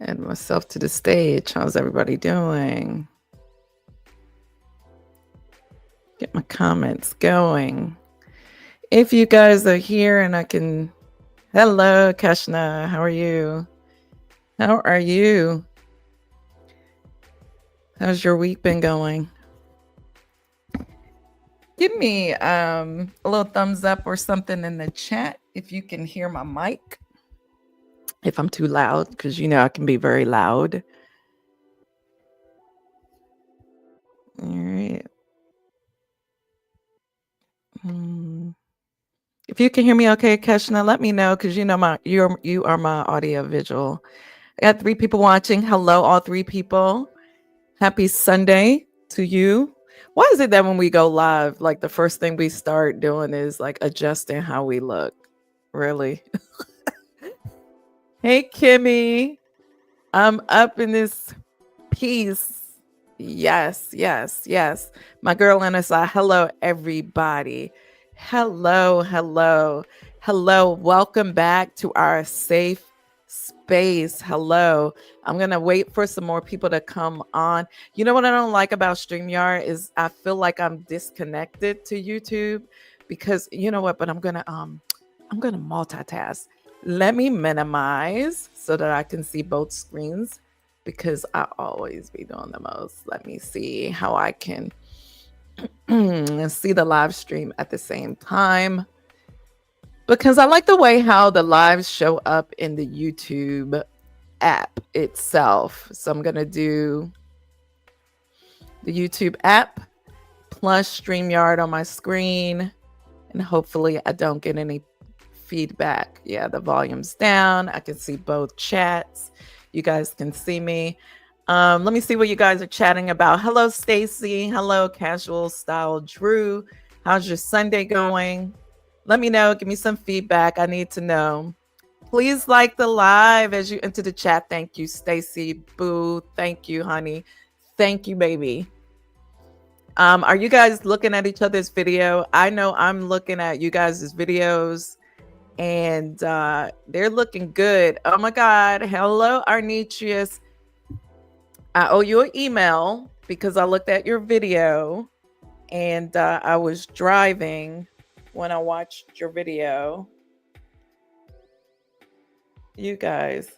Add myself to the stage. How's everybody doing? Get my comments going. If you guys are here and I can. Hello, Kashna. How are you? How are you? How's your week been going? Give me a little thumbs up or something in the chat if you can hear my mic. If I'm too loud, because I can be very loud. All right. If you can hear me okay, Keshna, let me know because you are my audio visual. I got 3 people watching. Hello, all 3 people. Happy Sunday to you. Why is it that when we go live, like the first thing we start doing is like adjusting how we look? Really? Hey, Kimmy. I'm up in this piece. Yes, yes, yes. My girl NSI. Hello, everybody. Hello, hello, hello. Welcome back to our safe space. Hello. I'm going to wait for some more people to come on. You know what I don't like about StreamYard is I feel like I'm disconnected to YouTube because you know what, but I'm going to multitask. Let me minimize so that I can see both screens because I always be doing the most. Let me see how I can see the live stream at the same time because I like the way how the lives show up in the YouTube app itself. So I'm going to do the YouTube app plus StreamYard on my screen and hopefully I don't get any feedback. Yeah, the volume's down. I can see both chats. You guys can see me. Let me see what you guys are chatting about. Hello, Stacy. Hello, Casual Style Drew. How's your Sunday going? Let me know. Give me some feedback. I need to know. Please like the live as you enter the chat. Thank you, Stacy. Boo. Thank you, honey. Thank you, baby. Are you guys looking at each other's video? I know I'm looking at you guys' videos and they're looking good. Oh my God. Hello, Arnicius. I owe you an email because I looked at your video and I was driving when I watched your video. You guys,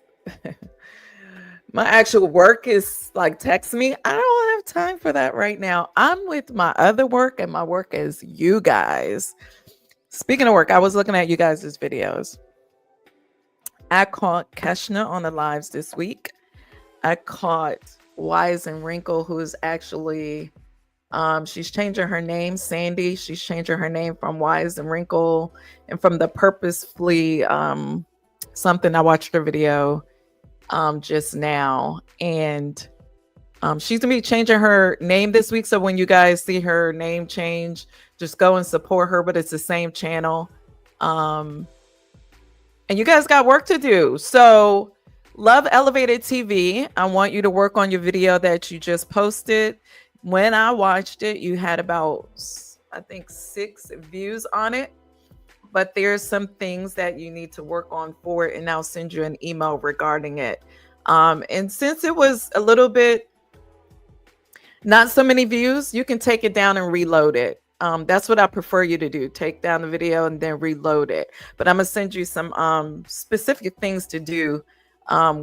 my actual work is like text me. I don't have time for that right now. I'm with my other work and my work is you guys. Speaking of work, I was looking at you guys' videos. I caught Keshna on the lives this week. I caught Wise and Wrinkle, who's actually she's changing her name, Sandy. She's changing her name from Wise and Wrinkle and from the purposefully something. I watched her video just now, and she's gonna be changing her name this week. So when you guys see her name change, just go and support her. But it's the same channel. And you guys got work to do. So Love Elevated TV. I want you to work on your video that you just posted. When I watched it, you had about, I think, 6 views on it. But there's some things that you need to work on for it, and I'll send you an email regarding it. And since it was a little bit not so many views, you can take it down and reload it. That's what I prefer you to do. Take down the video and then reload it. But I'm gonna send you some specific things to do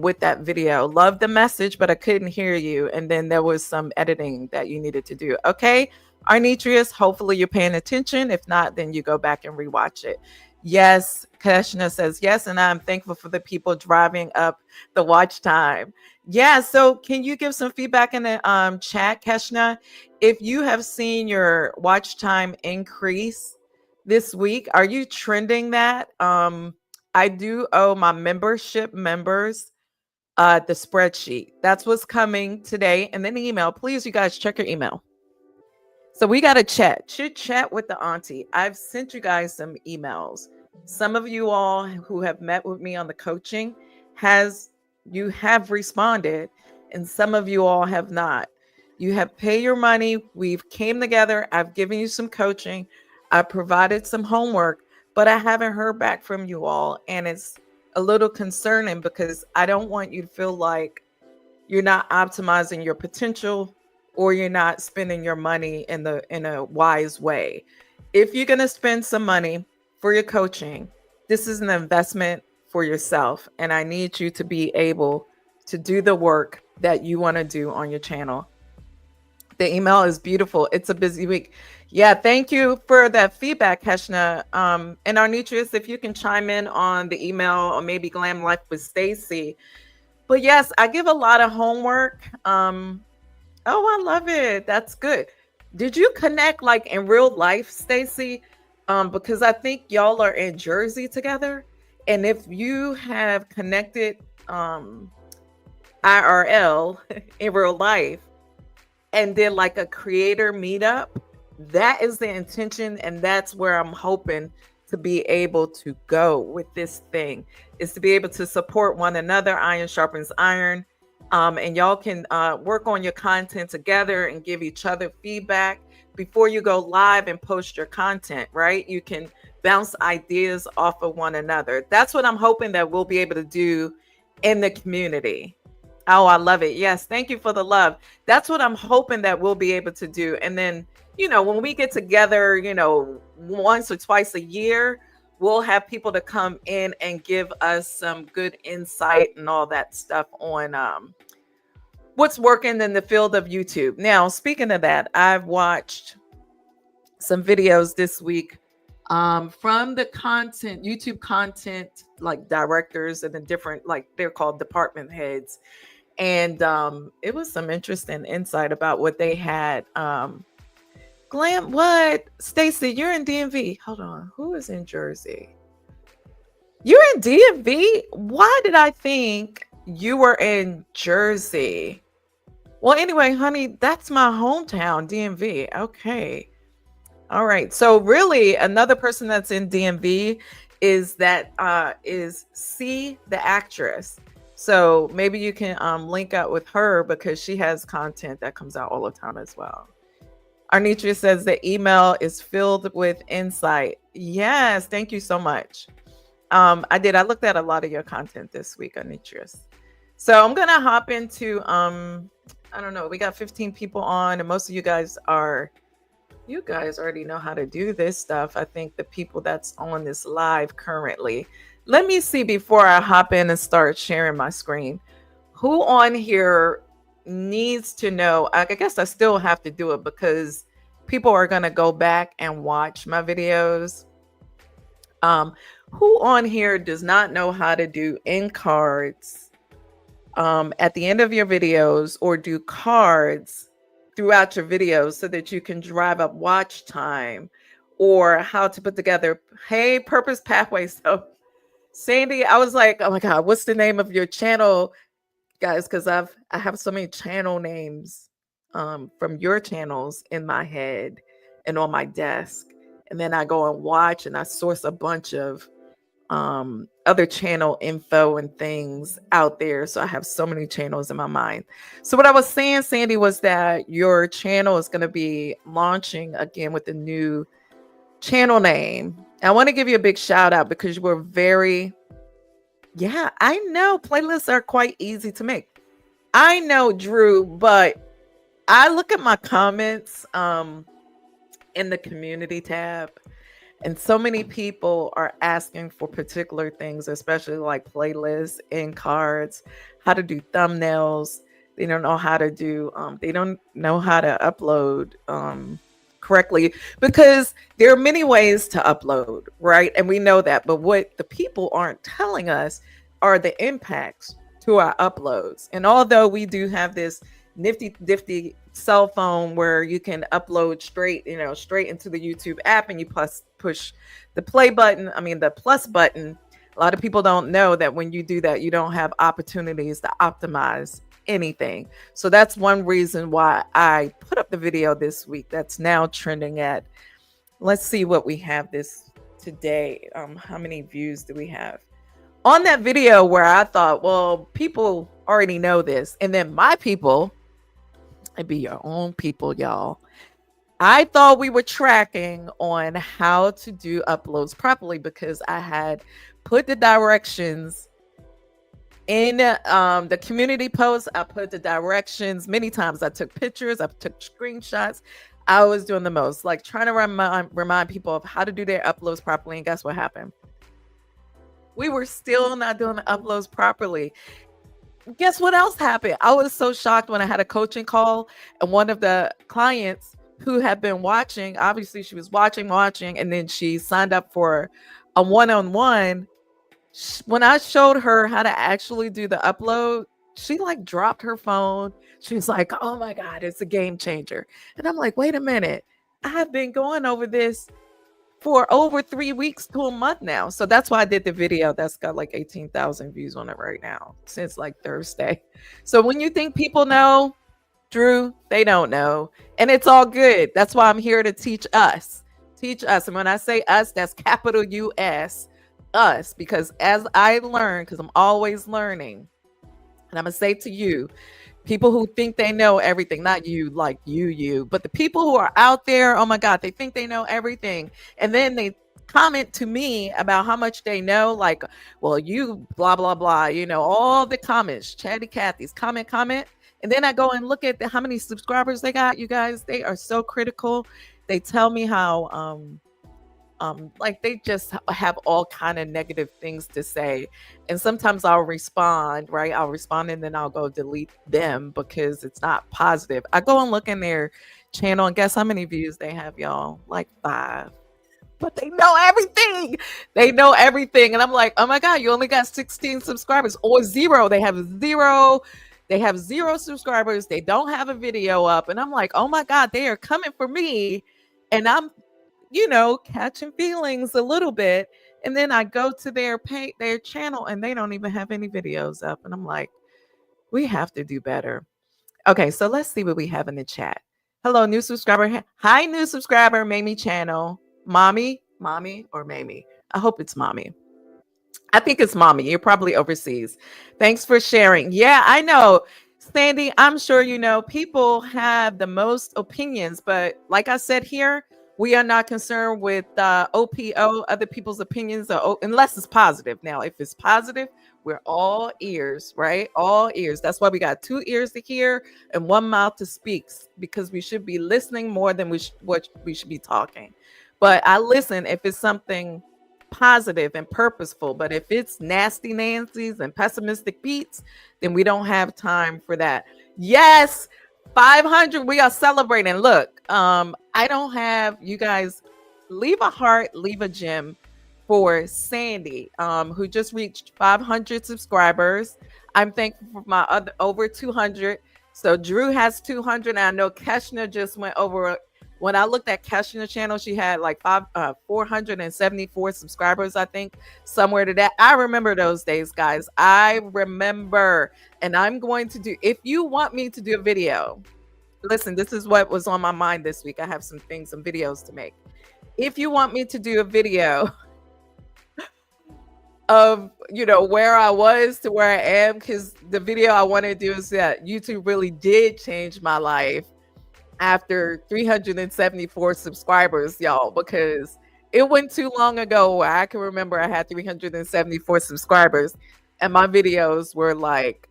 with that video. Love the message, but I couldn't hear you. And then there was some editing that you needed to do. Okay, Arnitrius, hopefully you're paying attention. If not, then you go back and rewatch it. Yes, Kashna says yes, and I'm thankful for the people driving up the watch time. Yeah, so can you give some feedback in the chat, Keshna? If you have seen your watch time increase this week, are you trending that? I do owe my membership members the spreadsheet. That's what's coming today. And then the email. Please, you guys, check your email. So we got to chat. Chit chat with the auntie. I've sent you guys some emails. Some of you all who have met with me on the coaching you have responded, and some of you all have not. You have paid your money. We've came together. I've given you some coaching. I provided some homework, but I haven't heard back from you all. And it's a little concerning because I don't want you to feel like you're not optimizing your potential or you're not spending your money in a wise way. If you're going to spend some money for your coaching, this is an investment for yourself, and I need you to be able to do the work that you want to do on your channel. The email is beautiful. It's a busy week. Yeah, thank you for that feedback, Keshna. And Arnitrius, if you can chime in on the email or maybe Glam Life with Stacy. But yes, I give a lot of homework. Oh, I love it. That's good. Did you connect like in real life, Stacy? Because I think y'all are in Jersey together. And if you have connected IRL in real life and then like a creator meetup, that is the intention. And that's where I'm hoping to be able to go with this thing, is to be able to support one another. Iron sharpens iron. And y'all can work on your content together and give each other feedback before you go live and post your content, right? You can bounce ideas off of one another. That's what I'm hoping that we'll be able to do in the community. Oh, I love it. Yes. Thank you for the love. That's what I'm hoping that we'll be able to do. And then, you know, when we get together, you know, once or twice a year, we'll have people to come in and give us some good insight and all that stuff on what's working in the field of YouTube. Now, speaking of that, I've watched some videos this week from the YouTube content, like directors and the different, like they're called department heads. And it was some interesting insight about what they had. Glam, what? Stacy, you're in DMV. Hold on. Who is in Jersey? You're in DMV? Why did I think you were in Jersey? Well, anyway, honey, that's my hometown, DMV. Okay. All right. So really, another person that's in DMV is C, the actress. So maybe you can link up with her because she has content that comes out all the time as well. Arnitria says the email is filled with insight. Yes, thank you so much. I looked at a lot of your content this week, Arnitria. So I'm gonna hop into I don't know, we got 15 people on, and most of you guys already know how to do this stuff. I think the people that's on this live currently. Let me see before I hop in and start sharing my screen. Who on here needs to know? I guess I still have to do it because people are going to go back and watch my videos. Who on here does not know how to do end cards at the end of your videos, or do cards throughout your videos so that you can drive up watch time, or how to put together, hey, purpose pathway. So Sandy, I was like, oh my God, what's the name of your channel, guys? Because I have so many channel names from your channels in my head and on my desk. And then I go and watch and I source a bunch of other channel info and things out there. So I have so many channels in my mind. So what I was saying, Sandy, was that your channel is going to be launching again with a new channel name. I want to give you a big shout out because you were I know playlists are quite easy to make. I know, Drew, but I look at my comments in the community tab, and so many people are asking for particular things, especially like playlists and cards, how to do thumbnails. They don't know how to do, they don't know how to upload correctly, because there are many ways to upload, right? And we know that, but what the people aren't telling us are the impacts to our uploads. And although we do have this nifty cell phone where you can upload straight into the YouTube app, and you push the the plus button, a lot of people don't know that when you do that, you don't have opportunities to optimize anything. So that's one reason why I put up the video this week that's now trending at, let's see what we have this today. How many views do we have on that video, where I thought, well, people already know this. And then my people, it'd be your own people, y'all. I thought we were tracking on how to do uploads properly because I had put the directions in the community post. I put the directions many times. I took pictures, I took screenshots. I was doing the most, like trying to remind people of how to do their uploads properly. And guess what happened? We were still not doing the uploads properly. Guess what else happened? I was so shocked when I had a coaching call and one of the clients who had been watching, obviously she was watching, and then she signed up for a one-on-one. When I showed her how to actually do the upload, she like dropped her phone. She was like, "Oh my God, it's a game changer." And I'm like, "Wait a minute. I have been going over this for over 3 weeks to a month now." So that's why I did the video that's got like 18,000 views on it right now since like Thursday. So when you think people know, Drew, they don't know. And it's all good. That's why I'm here to teach us. Teach us. And when I say us, that's capital US, us, because as I learn, because I'm always learning, and I'm going to say to you, people who think they know everything, not you, like you, but the people who are out there, oh my God, they think they know everything. And then they comment to me about how much they know, like, well, you blah, blah, blah, all the comments, Chatty Cathy's comment. And then I go and look at how many subscribers they got. You guys, they are so critical. They tell me how, like they just have all kind of negative things to say, and sometimes I'll respond, right? I'll respond and then I'll go delete them because it's not positive. I go and look in their channel and guess how many views they have, y'all? Like 5. But they know everything. They know everything. And I'm like, oh my God, you only got 16 subscribers or 0. They have 0. They have 0 subscribers. They don't have a video up. And I'm like, oh my God, they are coming for me. And I'm catching feelings a little bit. And then I go to their channel and they don't even have any videos up. And I'm like, we have to do better. Okay, so let's see what we have in the chat. Hello, new subscriber. Hi, new subscriber, Mamie channel. Mommy, or Mamie? I hope it's Mommy. I think it's Mommy. You're probably overseas. Thanks for sharing. Yeah, I know. Sandy, I'm sure you know people have the most opinions, but like I said here, we are not concerned with OPO, other people's opinions, unless it's positive. Now, if it's positive, we're all ears, right? All ears. That's why we got 2 ears to hear and 1 mouth to speak, because we should be listening more than what we should be talking. But I listen if it's something positive and purposeful. But if it's nasty Nancy's and pessimistic beats, then we don't have time for that. Yes, 500. We are celebrating. Look, I don't have, you guys, leave a heart, leave a gem for Sandy, who just reached 500 subscribers. I'm thankful for my other over 200. So Drew has 200. And I know Keshna just went over. When I looked at Keshna's channel, she had like 474 subscribers, I think, somewhere to that. I remember those days, guys. I remember. And I'm going to do, if you want me to do a video, listen, this is what was on my mind this week. I have some videos to make. If you want me to do a video of, where I was to where I am, because the video I want to do is that YouTube really did change my life after 374 subscribers, y'all, because it went too long ago where I can remember I had 374 subscribers and my videos were like,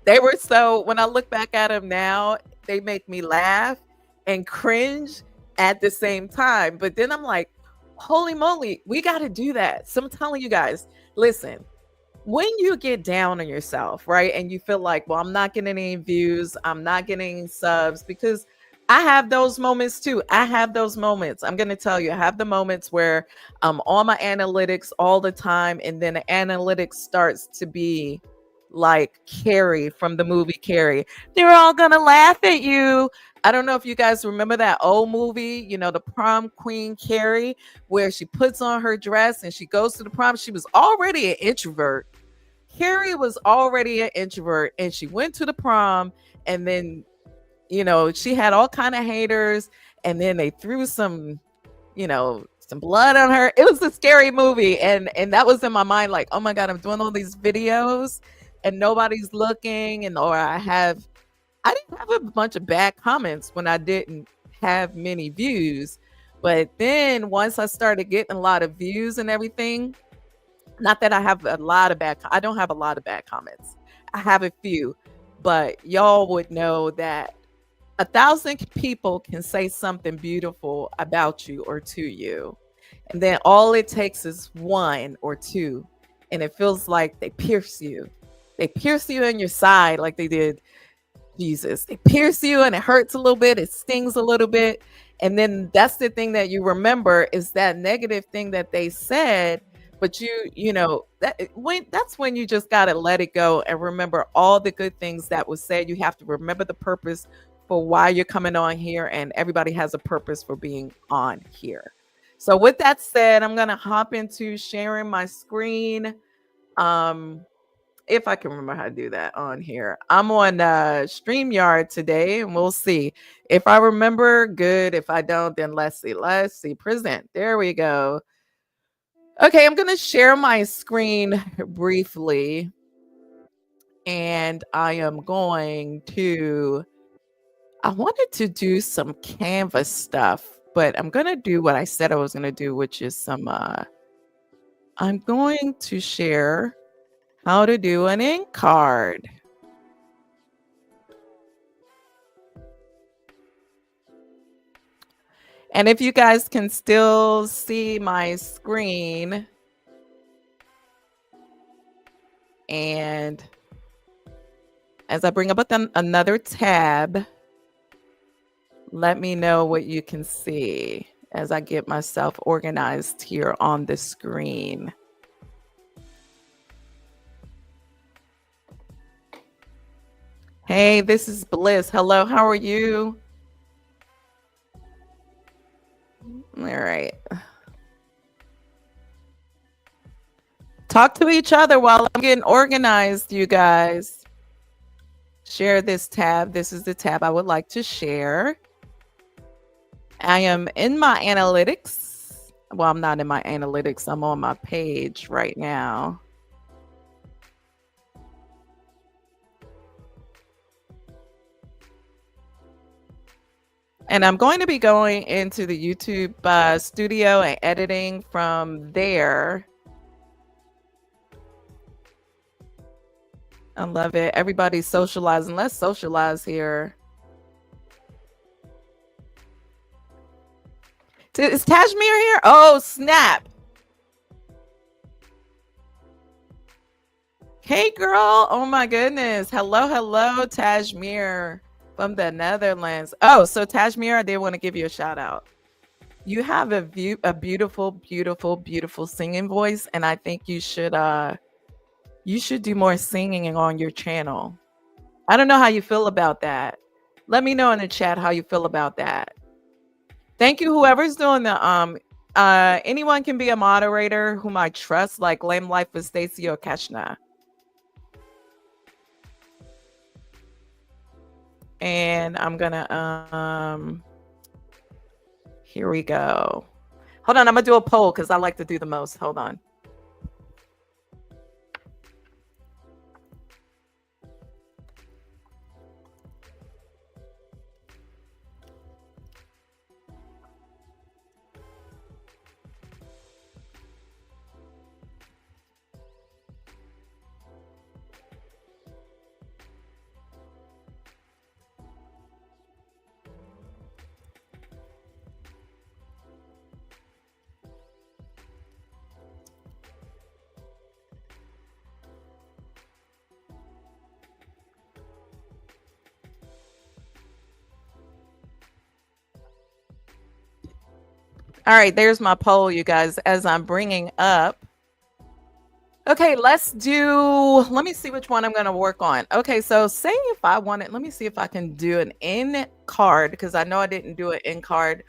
they were so, when I look back at them now, they make me laugh and cringe at the same time. But then I'm like, holy moly, we got to do that. So I'm telling you guys, listen, when you get down on yourself, right, and you feel like, well, I'm not getting any views, I'm not getting subs, because I have those moments too. I have those moments. I'm going to tell you, I have the moments where I'm on my analytics all the time, and then the analytics starts to be like Carrie from the movie Carrie. They're all going to laugh at you. I don't know if you guys remember that old movie, the prom queen Carrie, where she puts on her dress and she goes to the prom. She was already an introvert. Carrie was already an introvert, and she went to the prom, and then, she had all kind of haters, and then they threw some blood on her. It was a scary movie, and that was in my mind, like, oh my God, I'm doing all these videos and nobody's looking, or I didn't have a bunch of bad comments when I didn't have many views. But then once I started getting a lot of views and everything, not that I have a lot of I don't have a lot of bad comments. I have a few, but y'all would know that 1,000 people can say something beautiful about you or to you. And then all it takes is one or two. And it feels like they pierce you. They pierce you in your side like they did Jesus. They pierce you and it hurts a little bit, it stings a little bit. And then that's the thing that you remember is that negative thing that they said, but you know, that's when you just got to let it go and remember all the good things that was said. You have to remember the purpose for why you're coming on here, and everybody has a purpose for being on here. So with that said, I'm going to hop into sharing my screen. If I can remember how to do that on here. I'm on StreamYard today, and we'll see. If I remember, good. If I don't, then let's see. Let's see. Present. There we go. Okay, I'm going to share my screen briefly, and I am going to. I wanted to do some Canvas stuff, but I'm going to do what I said I was going to do, which is some. I'm going to share how to do an ink card. And if you guys can still see my screen, and as I bring up another tab, let me know what you can see as I get myself organized here on the screen. Hey, this is Bliss. Hello, how are you? All right. Talk to each other while I'm getting organized, you guys. Share this tab. This is the tab I would like to share. I am in my analytics. Well, I'm not in my analytics. I'm on my page right now. And I'm going to be going into the YouTube studio and editing from there. I love it. Everybody's socializing. Let's socialize here. Is Tajmir here? Oh, snap. Hey, girl. Oh, my goodness. Hello, hello, Tajmir from the Netherlands. Oh, so Tajmir, I did want to give you a shout out. You have a beautiful, beautiful, beautiful singing voice, and I think you should do more singing on your channel. I don't know how you feel about that. Let me know in the chat how you feel about that. Thank you, whoever's doing the anyone can be a moderator whom I trust, like Lame Life with Stacy or Keshna. And I'm gonna here we go. Hold on, I'm gonna do a poll because I like to do the most. Hold on. All right, there's my poll, you guys, as I'm bringing up. Okay, let me see which one I'm going to work on. Okay, so say if I wanted, let me see if I can do an in card, because I know I didn't do an in card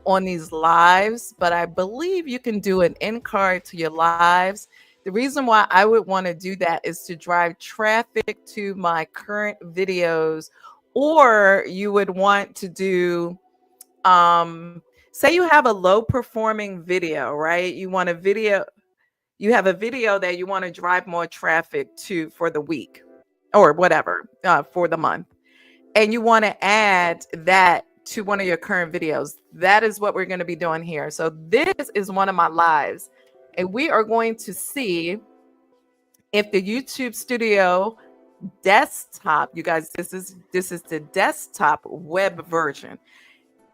on these lives, but I believe you can do an in card to your lives. The reason why I would want to do that is to drive traffic to my current videos, or you would want to do, say you have a low performing video, right? You have a video that you want to drive more traffic to for the week or whatever, for the month. And you want to add that to one of your current videos. That is what we're going to be doing here. So this is one of my lives, and we are going to see if the YouTube Studio desktop, you guys, this is the desktop web version.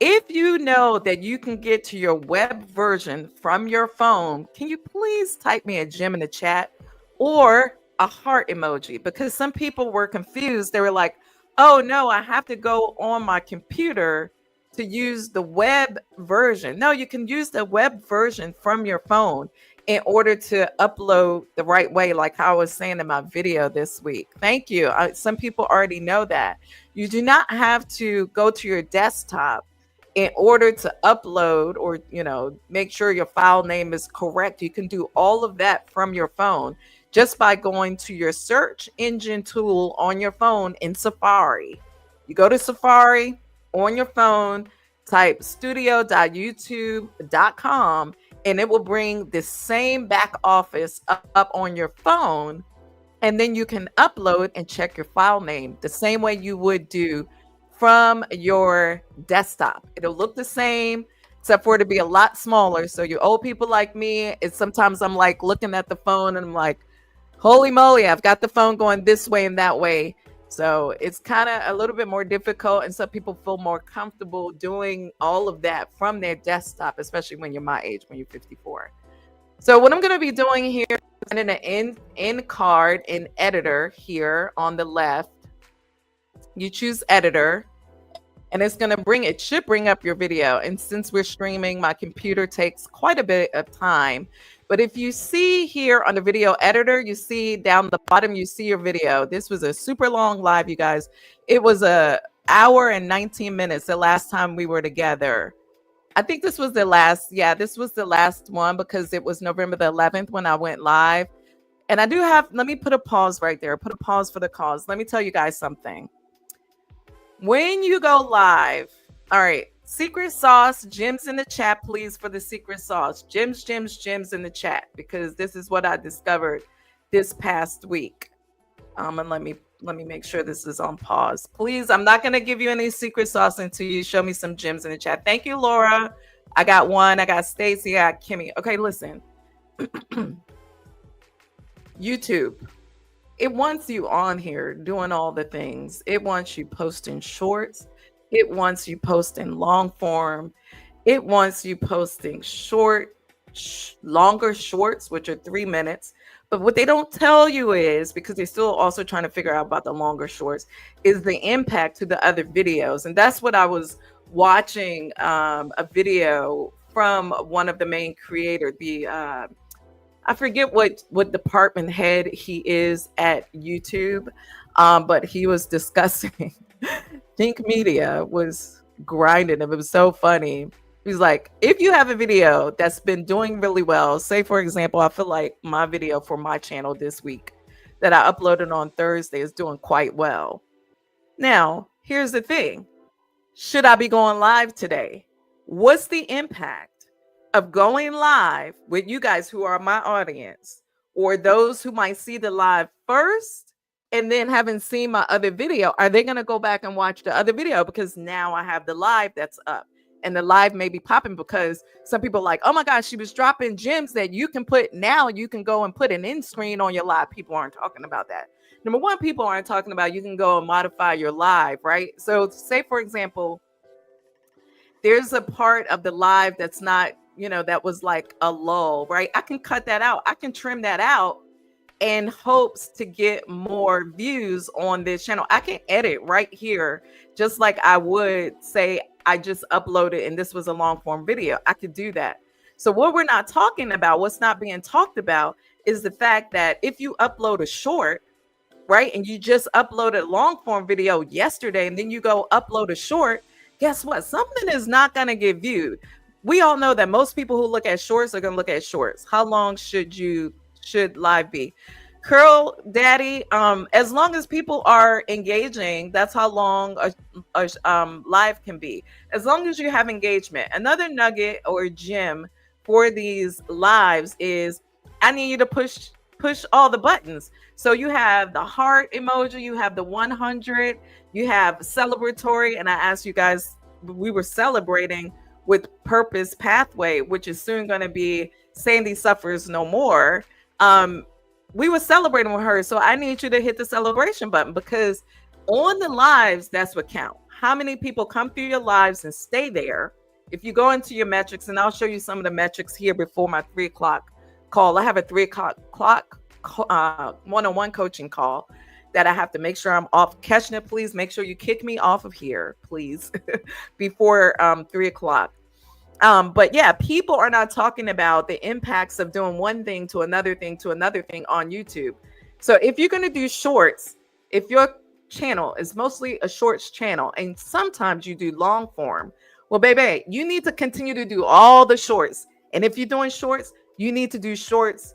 If you know that you can get to your web version from your phone, can you please type me a gem in the chat or a heart emoji? Because some people were confused. They were like, oh no, I have to go on my computer to use the web version. No, you can use the web version from your phone in order to upload the right way, like I was saying in my video this week. Thank you. Some people already know that. You do not have to go to your desktop in order to upload or make sure your file name is correct. You can do all of that from your phone just by going to your search engine tool on your phone in Safari. You go to Safari on your phone, type studio.youtube.com, and it will bring the same back office up on your phone, and then you can upload and check your file name the same way you would do from your desktop. It'll look the same, except for it to be a lot smaller. So you old people like me, it's sometimes I'm like looking at the phone and I'm like, holy moly, I've got the phone going this way and that way. So it's kind of a little bit more difficult, and some people feel more comfortable doing all of that from their desktop, especially when you're my age, when you're 54. So what I'm going to be doing here is in an end card in editor here on the left. You choose editor, and it should bring up your video. And since we're streaming, my computer takes quite a bit of time. But if you see here on the video editor, you see down the bottom, you see your video. This was a super long live, you guys. It was an hour and 19 minutes the last time we were together. I think this was the last. Yeah, this was the last one because it was November the 11th when I went live. And I do have, let me put a pause right there. Put a pause for the cause. Let me tell you guys something. When you go live, all right, secret sauce, gems in the chat, please, for the secret sauce. Gems in the chat, because this is what I discovered this past week. And let me make sure this is on pause. Please, I'm not going to give you any secret sauce until you show me some gems in the chat. Thank you, Laura. I got one. I got Stacy. I got Kimmy. Okay, listen. YouTube. It wants you on here doing all the things. It wants you posting shorts. It wants you posting long form. It wants you posting longer shorts, which are 3 minutes. But what they don't tell you is, because they're still also trying to figure out about the longer shorts, is the impact to the other videos. And that's what I was watching a video from one of the main creators, I forget what department head he is at YouTube, but he was discussing Think Media was grinding him. It was so funny. He's like, if you have a video that's been doing really well, say, for example, I feel like my video for my channel this week that I uploaded on Thursday is doing quite well. Now, here's the thing. Should I be going live today? What's the impact of going live with you guys who are my audience, or those who might see the live first and then haven't seen my other video? Are they going to go back and watch the other video because now I have the live that's up, and the live may be popping because some people are like, oh my gosh, she was dropping gems that you can put now. You can go and put an end screen on your live. People aren't talking about that. Number one, people aren't talking about you can go and modify your live, right? So say, for example, there's a part of the live that's not, that was like a lull, right? I can cut that out. I can trim that out in hopes to get more views on this channel. I can edit right here, just like I would say I just uploaded and this was a long form video. I could do that. So what we're not talking about, what's not being talked about, is the fact that if you upload a short, right, and you just uploaded a long form video yesterday, and then you go upload a short, guess what? Something is not going to get viewed. We all know that most people who look at shorts are going to look at shorts. How long should live be? Curl Daddy, as long as people are engaging, that's how long a live can be. As long as you have engagement. Another nugget or gem for these lives is I need you to push all the buttons. So you have the heart emoji, you have the 100, you have celebratory, and I asked you guys we were celebrating with Purpose Pathway, which is soon going to be Sandy Suffers No More. Um, we were celebrating with her. So I need you to hit the celebration button, because on the lives, that's what count. How many people come through your lives and stay there? If you go into your metrics, and I'll show you some of the metrics here before my 3 o'clock call. I have a 3 o'clock one-on-one coaching call that I have to make sure I'm off. Catching it, please make sure you kick me off of here, please, before 3 o'clock. But yeah, people are not talking about the impacts of doing one thing to another thing to another thing on YouTube. So if you're going to do shorts, if your channel is mostly a shorts channel and sometimes you do long form, well, baby, you need to continue to do all the shorts. And if you're doing shorts, you need to do shorts,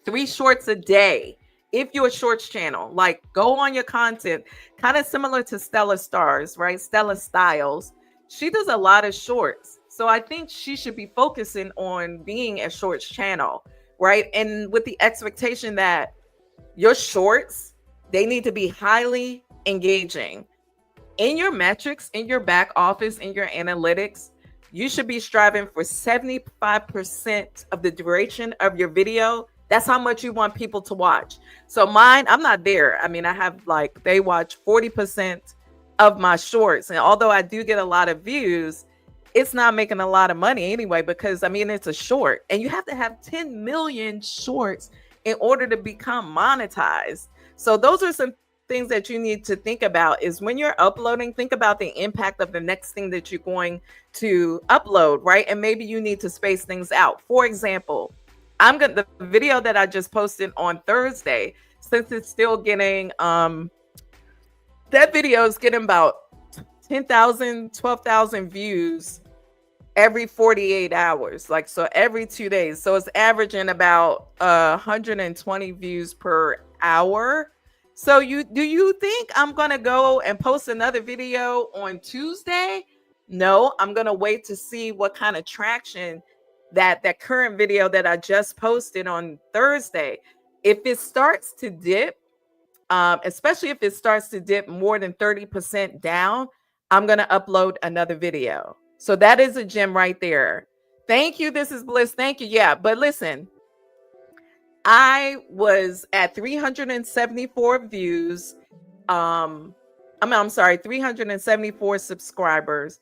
3 shorts a day. If you're a shorts channel, like go on your content, kind of similar to Stella Stars, right? Stella Styles. She does a lot of shorts. So I think she should be focusing on being a shorts channel, right? And with the expectation that your shorts, they need to be highly engaging. In your metrics, in your back office, in your analytics, you should be striving for 75% of the duration of your video. That's how much you want people to watch. So mine, I'm not there. I mean, I have like, they watch 40% of my shorts. And although I do get a lot of views, it's not making a lot of money anyway, because I mean, it's a short and you have to have 10 million shorts in order to become monetized. So those are some things that you need to think about. Is when you're uploading, think about the impact of the next thing that you're going to upload, right? And maybe you need to space things out. For example, the video that I just posted on Thursday, since it's still getting that video is getting about 10,000, 12,000 views every 48 hours, like, so every 2 days. So it's averaging about 120 views per hour. So do you think I'm going to go and post another video on Tuesday? No, I'm going to wait to see what kind of traction that current video that I just posted on Thursday. If it starts to dip, especially if it starts to dip more than 30% down, I'm going to upload another video. So that is a gem right there. Thank you. This is Bliss. Thank you. Yeah. But listen, I was at 374 views. I'm sorry, 374 subscribers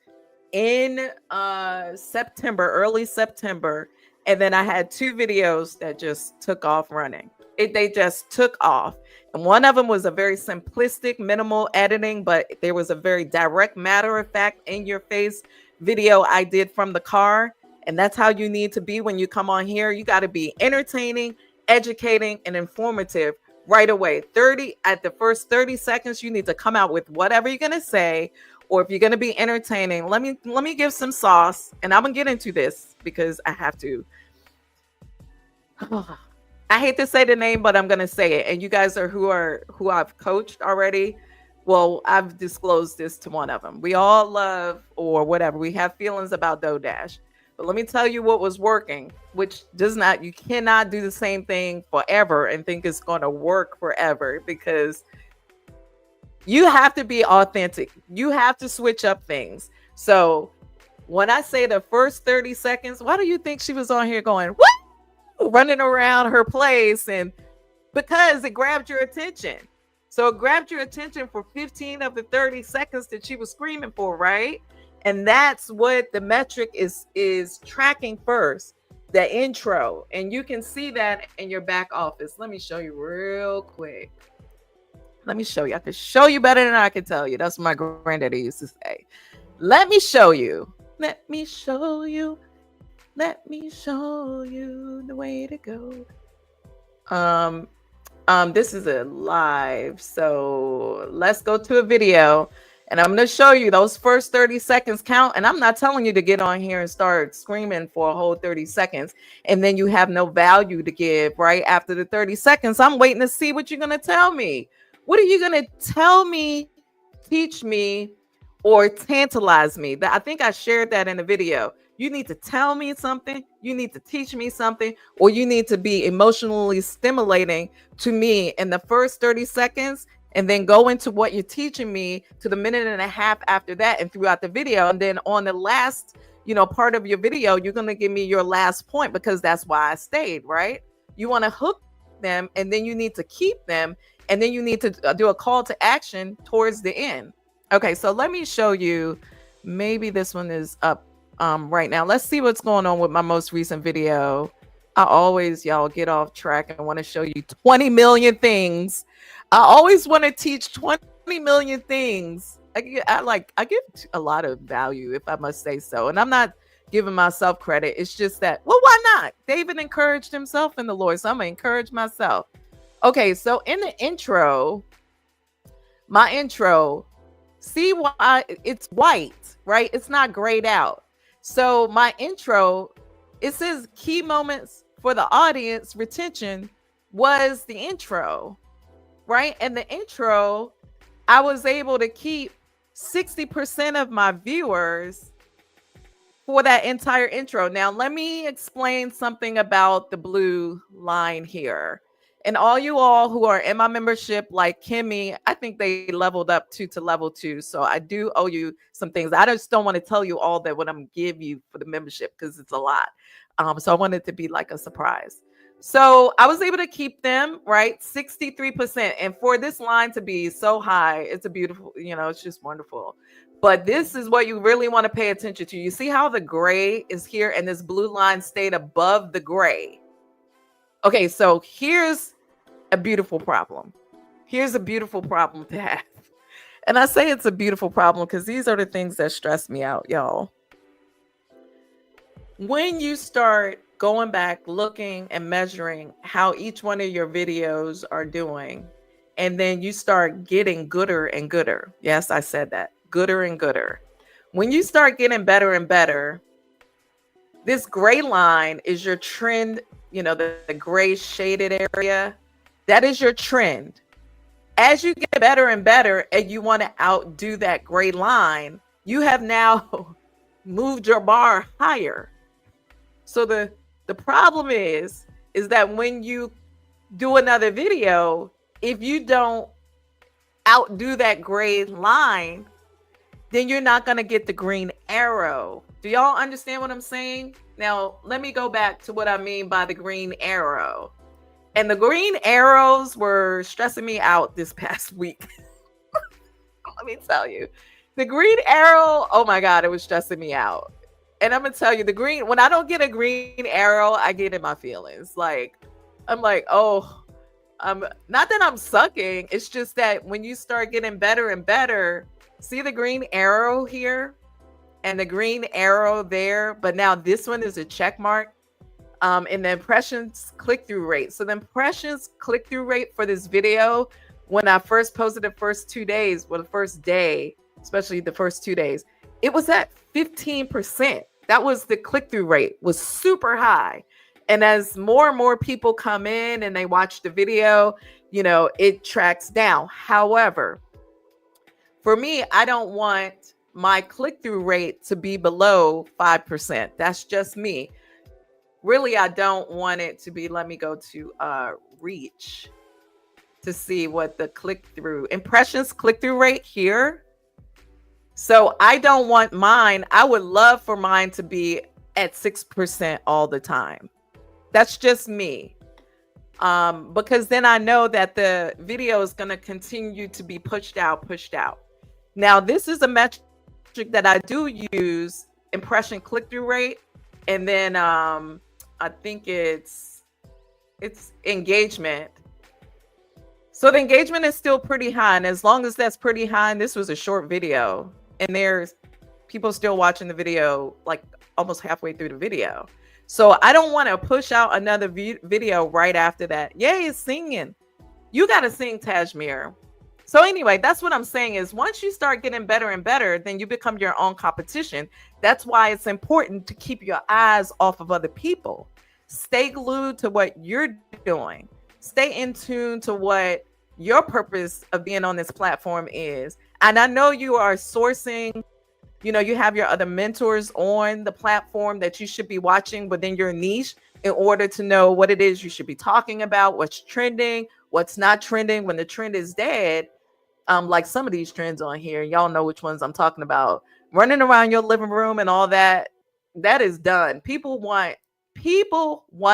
in September, early September. And then I had 2 videos that just took off running. They just took off. And one of them was a very simplistic, minimal editing, but there was a very direct, matter of fact, in your face video I did from the car. And that's how you need to be when you come on here. You got to be entertaining, educating, and informative right away. At the first 30 seconds, you need to come out with whatever you're going to say. Or if you're going to be entertaining, let me give some sauce. And I'm going to get into this because I have to. I hate to say the name, but I'm going to say it. And you guys are who I've coached already. Well, I've disclosed this to one of them. We all love, or whatever, we have feelings about DoDash. But let me tell you what was working, which you cannot do the same thing forever and think it's going to work forever, because you have to be authentic. You have to switch up things. So when I say the first 30 seconds, why do you think she was on here going, what? Running around her place? And because it grabbed your attention. So it grabbed your attention for 15 of the 30 seconds that she was screaming for, right? And that's what the metric is tracking first, the intro. And you can see that in your back office. Let me show you real quick. Let me show you. I can show you better than I can tell you. That's what my granddaddy used to say. Let me show you. Let me show you. Let me show you the way to go. This is a live, so let's go to a video, and I'm going to show you those first 30 seconds count. And I'm not telling you to get on here and start screaming for a whole 30 seconds and then you have no value to give right after the 30 seconds. I'm waiting to see what you're going to tell me. What are you going to tell me, teach me, or tantalize me? I think I shared that in a video. You need to tell me something, you need to teach me something, or you need to be emotionally stimulating to me in the first 30 seconds. and then go into what you're teaching me to the minute and a half after that and throughout the video. And then on the last, part of your video, you're going to give me your last point, because that's why I stayed, right? You want to hook them, and then you need to keep them, and then you need to do a call to action towards the end. Okay, so let me show you. Maybe this one is up right now. Let's see what's going on with my most recent video. I always, y'all, get off track and want to show you 20 million things. I always want to teach 20 million things. I give a lot of value, if I must say so. And I'm not giving myself credit. It's just that, well, why not? David encouraged himself in the Lord, so I'm going to encourage myself. Okay, so in the intro, my intro, see why it's white, right? It's not grayed out. So my intro, it says key moments for the audience retention was the intro, right? And the intro, I was able to keep 60% of my viewers for that entire intro. Now, let me explain something about the blue line here. And all you all who are in my membership, like Kimmy, I think they leveled up to level 2. So I do owe you some things. I just don't want to tell you all that what I'm give you for the membership, because it's a lot. So I want it to be like a surprise. So I was able to keep them, right? 63%. And for this line to be so high, it's a beautiful, it's just wonderful. But this is what you really want to pay attention to. You see how the gray is here and this blue line stayed above the gray. Okay, so here's a beautiful problem. Here's a beautiful problem to have. And I say it's a beautiful problem because these are the things that stress me out, y'all. When you start going back, looking and measuring how each one of your videos are doing, and then you start getting gooder and gooder. Yes, I said that. Gooder and gooder. When you start getting better and better, this gray line is your trend, the gray shaded area. That is your trend. As you get better and better and you want to outdo that gray line, you have now moved your bar higher. So the problem is that when you do another video, if you don't outdo that gray line, then you're not going to get the green arrow. Do y'all understand what I'm saying? Now, let me go back to what I mean by the green arrow. And the green arrows were stressing me out this past week. Let me tell you. The green arrow, oh my God, it was stressing me out. And I'm going to tell you, when I don't get a green arrow, I get in my feelings. I'm like, oh, not that I'm sucking. It's just that when you start getting better and better, see the green arrow here and the green arrow there. But now this one is a check mark. And the impressions click-through rate. So the impressions click-through rate for this video, when I first posted the first 2 days, the first day, especially the first 2 days, it was at 15%. That was the click-through rate, was super high. And as more and more people come in and they watch the video, it tracks down. However, for me, I don't want my click-through rate to be below 5%. That's just me. Really, I don't want it to be, let me go to reach to see what the impressions click-through rate here. So I don't want mine. I would love for mine to be at 6% all the time. That's just me. Because then I know that the video is going to continue to be pushed out. Now, this is a metric that I do use, impression click-through rate. And then I think it's engagement. So the engagement is still pretty high. And as long as that's pretty high, and this was a short video, and there's people still watching the video, like almost halfway through the video. So I don't want to push out another video right after that. Yay, it's singing. You got to sing, Tajmir. So anyway, that's what I'm saying is once you start getting better and better, then you become your own competition. That's why it's important to keep your eyes off of other people. Stay glued to what you're doing. Stay in tune to what your purpose of being on this platform is. And I know you are sourcing, you have your other mentors on the platform that you should be watching within your niche in order to know what it is you should be talking about, what's trending, what's not trending. When the trend is dead, like some of these trends on here. Y'all know which ones I'm talking about. Running around your living room and all that. That is done. People want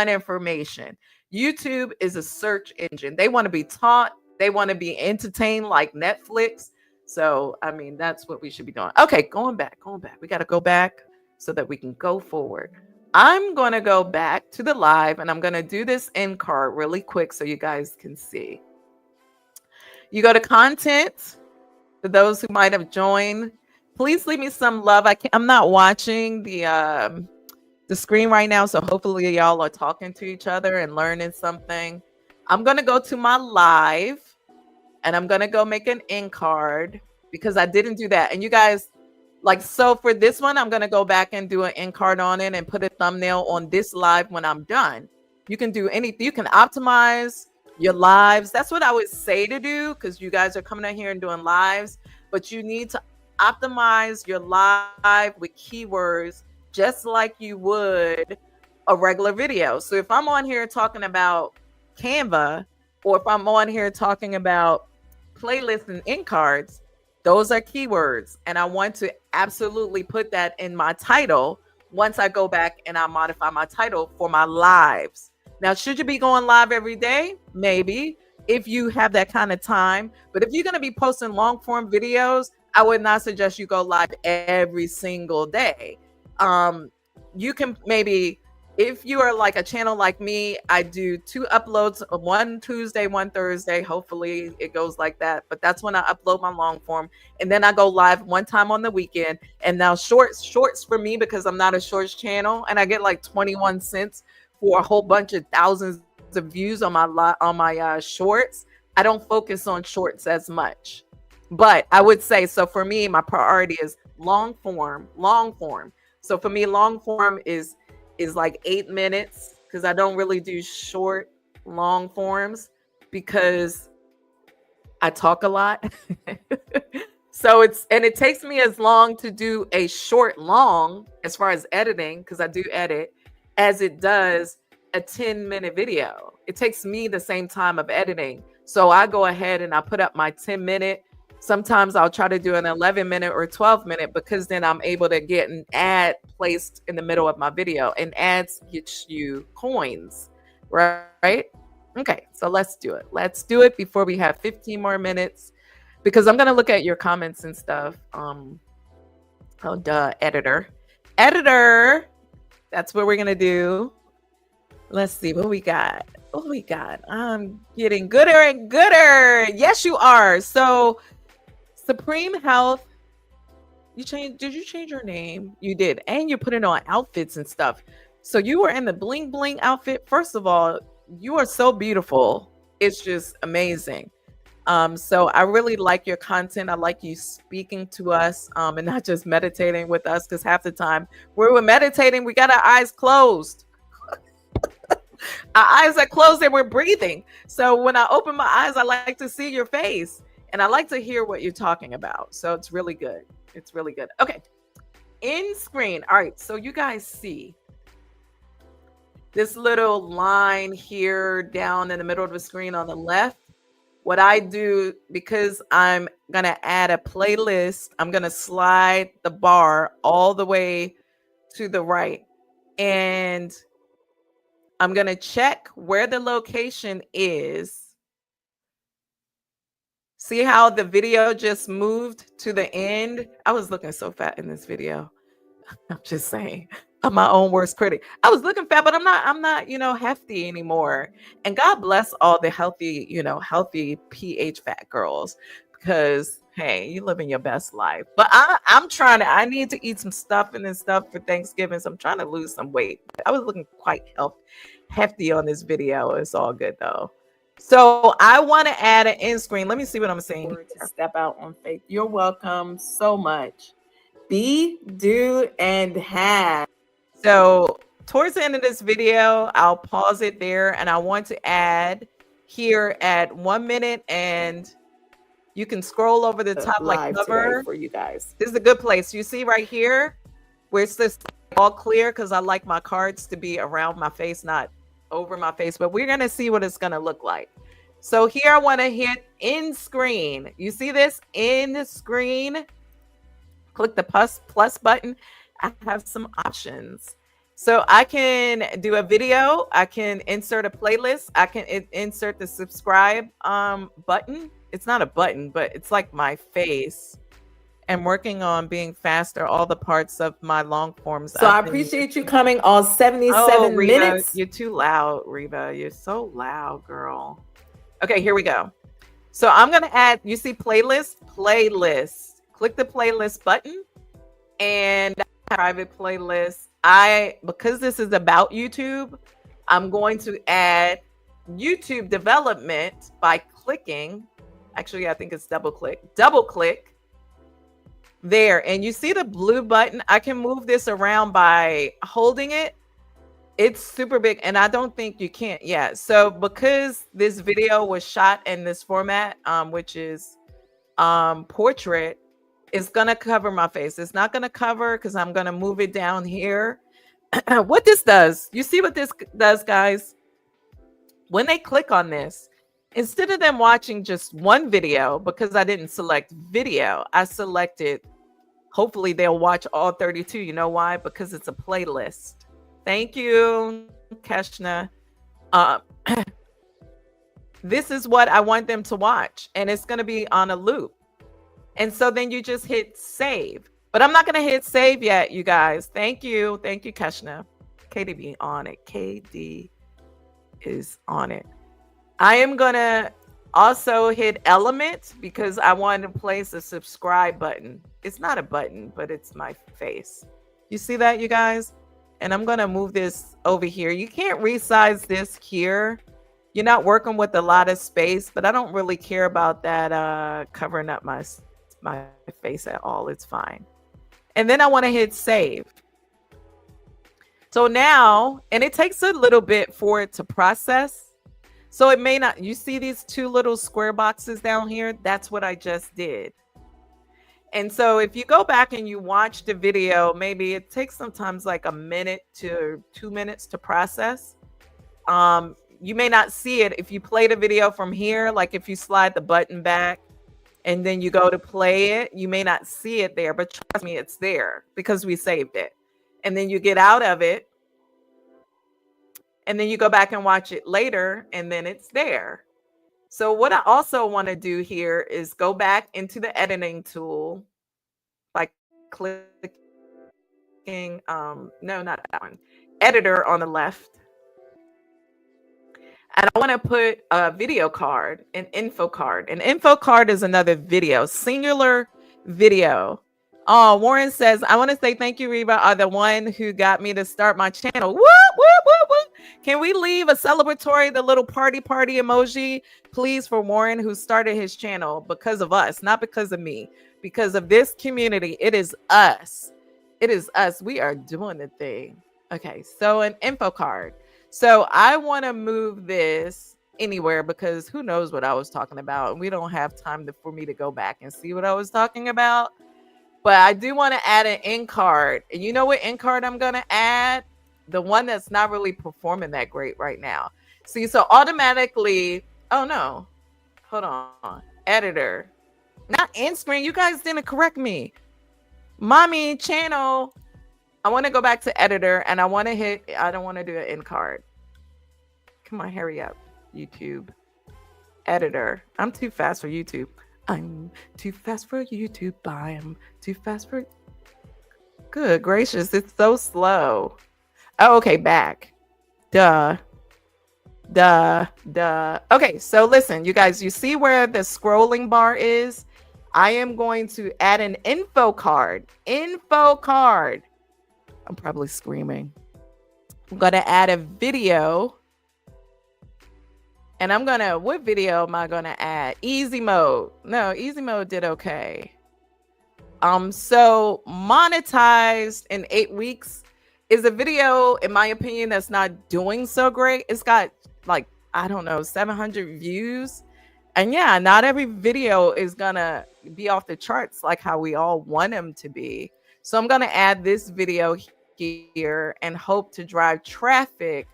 information. YouTube is a search engine. They want to be taught. They want to be entertained like Netflix. So, I mean, that's what we should be doing. Okay, going back. We got to go back so that we can go forward. I'm going to go back to the live and I'm going to do this end card really quick so you guys can see. You go to content. For those who might have joined, please leave me some love. I'm not watching the screen right now, so hopefully y'all are talking to each other and learning something. I'm gonna go to my live and I'm gonna go make an end card because I didn't do that. And you guys, like, so for this one, I'm gonna go back and do an end card on it and put a thumbnail on this live when I'm done. You can do anything. You can optimize your lives. That's what I would say to do, because you guys are coming out here and doing lives, but you need to optimize your live with keywords just like you would a regular video. So if I'm on here talking about Canva, or if I'm on here talking about playlists and end cards, those are keywords. And I want to absolutely put that in my title once I go back and I modify my title for my lives. Now, should you be going live every day? Maybe, if you have that kind of time. But if you're going to be posting long form videos, I would not suggest you go live every single day. You can maybe, if you are like a channel like me, I do 2 uploads, one Tuesday, one Thursday. Hopefully it goes like that. But that's when I upload my long form. And then I go live one time on the weekend. And now shorts for me, because I'm not a shorts channel, and I get like 21 cents for a whole bunch of thousands of views on my shorts. I don't focus on shorts as much, but I would say, so for me, my priority is long form. So for me, long form is like 8 minutes, because I don't really do short long forms because I talk a lot. So it takes me as long to do a short long as far as editing, because I do edit, as it does a 10-minute video. It takes me the same time of editing. So I go ahead and I put up my 10-minute. Sometimes I'll try to do an 11-minute or 12-minute, because then I'm able to get an ad placed in the middle of my video, and ads get you coins, right? Okay, so let's do it. Let's do it before we have 15 more minutes, because I'm going to look at your comments and stuff. Oh, duh, editor. That's what we're going to do. Let's see what we got. I'm getting gooder and gooder. Yes, you are. So Supreme Health, did you change your name? You did. And you put it on outfits and stuff. So you were in the bling bling outfit. First of all, you are so beautiful. It's just amazing. So I really like your content. I like you speaking to us, and not just meditating with us, because half the time we're meditating, we got our eyes closed. Our eyes are closed and we're breathing. So when I open my eyes, I like to see your face and I like to hear what you're talking about. So it's really good. Okay. In screen. All right. So you guys see this little line here down in the middle of the screen on the left. What I do, because I'm going to add a playlist, I'm going to slide the bar all the way to the right. And I'm going to check where the location is. See how the video just moved to the end? I was looking so fat in this video. I'm just saying. I'm my own worst critic. I was looking fat, but I'm not, hefty anymore. And God bless all the healthy pH fat girls, because hey, you living your best life. But I need to eat some stuff for Thanksgiving. So I'm trying to lose some weight. I was looking quite hefty on this video. It's all good though. So I want to add an end screen. Let me see what I'm saying. To step out on faith. You're welcome so much. Be, do, and have. So towards the end of this video, I'll pause it there, and I want to add here at 1 minute, and you can scroll over the top like cover for you guys. This is a good place. You see right here where it's this all clear, because I like my cards to be around my face, not over my face. But we're going to see what it's going to look like. So here I want to hit in screen. You see this in screen? Click the plus button. I have some options. So I can do a video. I can insert a playlist. I can insert the subscribe button. It's not a button, but it's like my face. And working on being faster all the parts of my long forms. So I appreciate you coming all 77 Reba, minutes. You're too loud, Reba. You're so loud, girl. Okay, here we go. So I'm going to add, you see playlist. Click the playlist button and private playlist. Because this is about YouTube, I'm going to add YouTube development by clicking. Actually, I think it's double click there. And you see the blue button. I can move this around by holding it. It's super big, and I don't think you can't. Yeah. So because this video was shot in this format, which is portrait, it's gonna cover my face. It's not gonna cover because I'm gonna move it down here. What this does, you see what this does, guys? When they click on this, instead of them watching just one video, because I didn't select video, I selected, hopefully they'll watch all 32. You know why? Because it's a playlist. Thank you, Keshna. This is what I want them to watch, and it's going to be on a loop. And so then you just hit save. But I'm not going to hit save yet, you guys. Thank you. Thank you, Keshna. KDB on it. KD is on it. I am going to also hit element because I want to place a subscribe button. It's not a button, but it's my face. You see that, you guys? And I'm going to move this over here. You can't resize this here. You're not working with a lot of space, but I don't really care about that covering up my face at all. It's fine. And then I want to hit save. So now, and it takes a little bit for it to process. So it may not, you see these two little square boxes down here? That's what I just did. And so if you go back and you watch the video, maybe it takes sometimes like a minute to 2 minutes to process. You may not see it if you play the video from here, like if you slide the button back and then you go to play it, you may not see it there, but trust me, it's there because we saved it. And then you get out of it and then you go back and watch it later and then it's there. So what I also want to do here is go back into the editing tool by clicking, no, not that one, editor on the left. And I want to put a video card, an info card. An info card is another video, singular video. Oh, Warren says, I want to say thank you, Reba, are the one who got me to start my channel. Whoop, whoop, whoop, whoop. Can we leave a celebratory, the little party emoji, please, for Warren, who started his channel because of us, not because of me, because of this community. It is us. It is us. We are doing the thing. Okay, so an info card. So I want to move this anywhere because who knows what I was talking about. And we don't have time for me to go back and see what I was talking about. But I do want to add an end card. And you know what end card I'm going to add? The one that's not really performing that great right now. See, so automatically, oh no, hold on. Editor, not end screen. You guys didn't correct me. Mommy channel. I want to go back to editor and I want to hit, I don't want to do an end card. Come on, hurry up. YouTube. Editor. I'm too fast for YouTube. I'm too fast for YouTube. I'm too fast for... Good gracious, it's so slow. Oh, okay, back. Duh. Okay, so listen, you guys, you see where the scrolling bar is? I am going to add an info card. Info card. I'm probably screaming. I'm going to add a video. And I'm going to, what video am I going to add? Easy mode. No, easy mode did okay. So monetized in 8 weeks is a video, in my opinion, that's not doing so great. It's got like, I don't know, 700 views. And yeah, not every video is going to be off the charts like how we all want them to be. So I'm going to add this video here and hope to drive traffic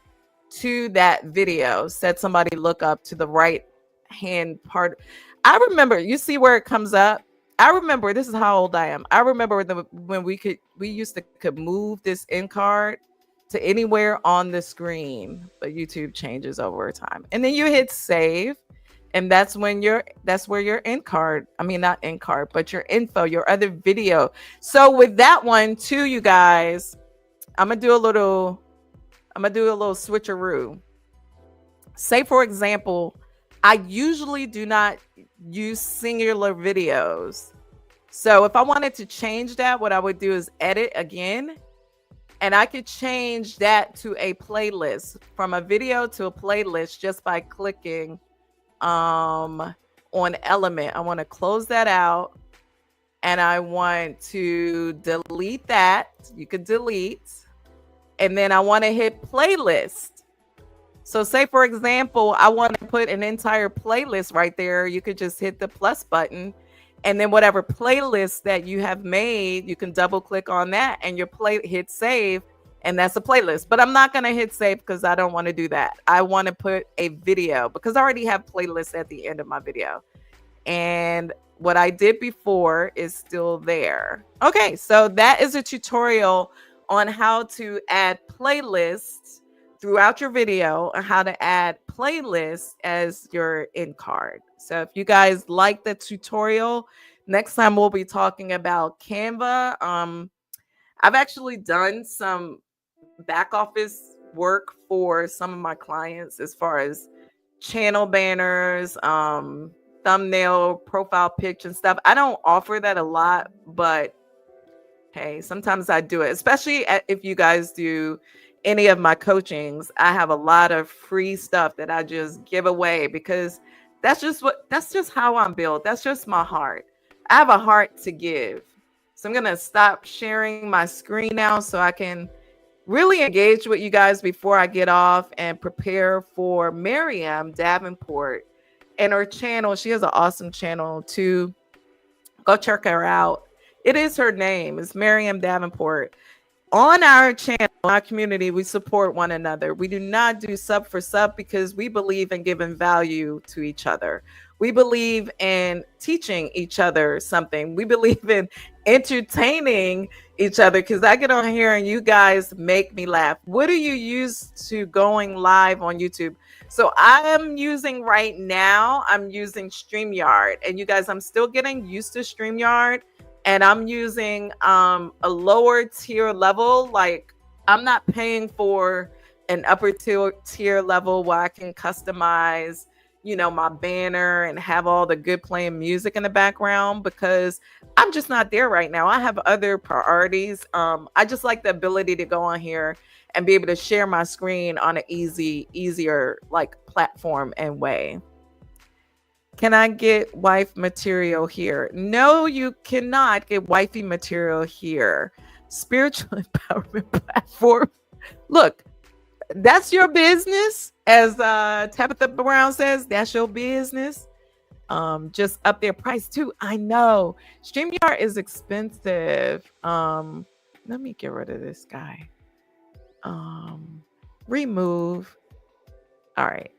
to that video. Said somebody look up to the right hand part. I remember, you see where it comes up. I remember, this is how old I am. I remember when we used to could move this in card to anywhere on the screen, but YouTube changes over time. And then you hit save, and that's where your end card, I mean not end card, but your info, your other video. So with that one too, you guys, I'm gonna do a little switcheroo. Say for example, I usually do not use singular videos. So if I wanted to change that, what I would do is edit again, and I could change that to a playlist, from a video to a playlist, just by clicking on element. I want to close that out, and I want to delete that. You could delete, and then I want to hit playlist. So say for example, I want to put an entire playlist right there. You could just hit the plus button, and then whatever playlist that you have made, you can double click on that, and your hit save, and that's a playlist. But I'm not going to hit save because I don't want to do that. I want to put a video because I already have playlists at the end of my video. And what I did before is still there. Okay, so that is a tutorial on how to add playlists throughout your video, and how to add playlists as your end card. So if you guys like the tutorial, next time we'll be talking about Canva. I've actually done some back office work for some of my clients as far as channel banners, thumbnail, profile pics and stuff. I don't offer that a lot, but hey, sometimes I do it, especially if you guys do any of my coachings. I have a lot of free stuff that I just give away because that's just how I'm built. That's just my heart. I have a heart to give. So I'm going to stop sharing my screen now so I can really engage with you guys before I get off and prepare for Miriam Davenport and her channel. She has an awesome channel too. Go check her out. It is her name. It's Miriam Davenport. On our channel, our community, we support one another. We do not do sub for sub because we believe in giving value to each other. We believe in teaching each other something. We believe in entertaining each other, because I get on here and you guys make me laugh. What do you use to going live on YouTube? So I am using right now, I'm using StreamYard. And you guys, I'm still getting used to StreamYard. And I'm using a lower tier level. Like, I'm not paying for an upper tier level where I can customize, my banner and have all the good playing music in the background, because I'm just not there right now. I have other priorities. I just like the ability to go on here and be able to share my screen on an easier like platform and way. Can I get wife material here? No, you cannot get wifey material here. Spiritual empowerment platform. Look, that's your business. As Tabitha Brown says, that's your business. Just up their price too. I know. StreamYard is expensive. Let me get rid of this guy. Remove. All right.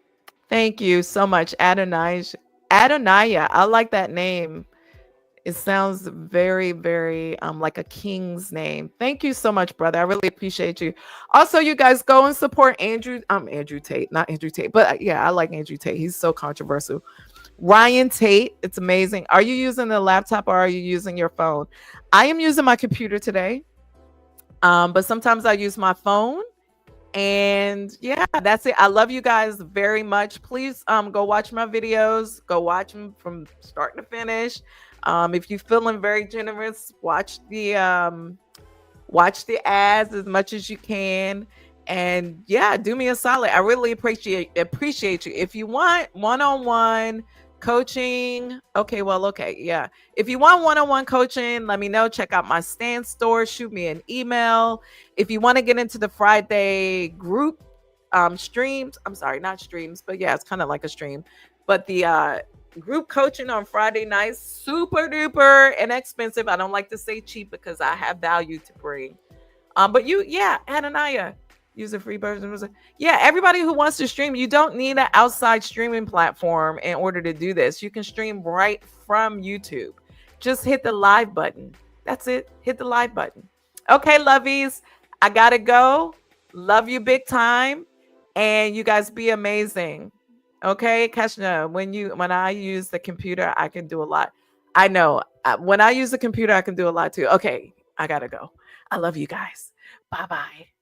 Thank you so much, Adonijah. I like that name. It sounds very, very like a king's name. Thank you so much, brother. I really appreciate you. Also, you guys go and support Andrew Tate, not Andrew Tate, but yeah, I like Andrew Tate. He's so controversial. Ryan Tate, it's amazing. Are you using the laptop or are you using your phone? I am using my computer today, but sometimes I use my phone. And yeah, that's it. I love you guys very much. Please go watch my videos. Go watch them from start to finish. If you're feeling very generous, watch the ads as much as you can. And yeah, do me a solid. I really appreciate you. If you want one-on-one coaching, yeah. If you want one-on-one coaching, let me know. Check out my Stand store. Shoot me an email. If you want to get into the Friday group streams, I'm sorry, not streams, but yeah, it's kind of like a stream. But the group coaching on Friday nights, super duper inexpensive. I don't like to say cheap because I have value to bring. But Adonijah, use a free version. Yeah, everybody who wants to stream, you don't need an outside streaming platform in order to do this. You can stream right from YouTube. Just hit the live button. That's it. Hit the live button. Okay, lovies, I gotta go. Love you big time, and you guys be amazing. Okay, Kashna, when I use the computer, I can do a lot. I know when I use the computer, I can do a lot too. Okay, I gotta go. I love you guys. Bye bye.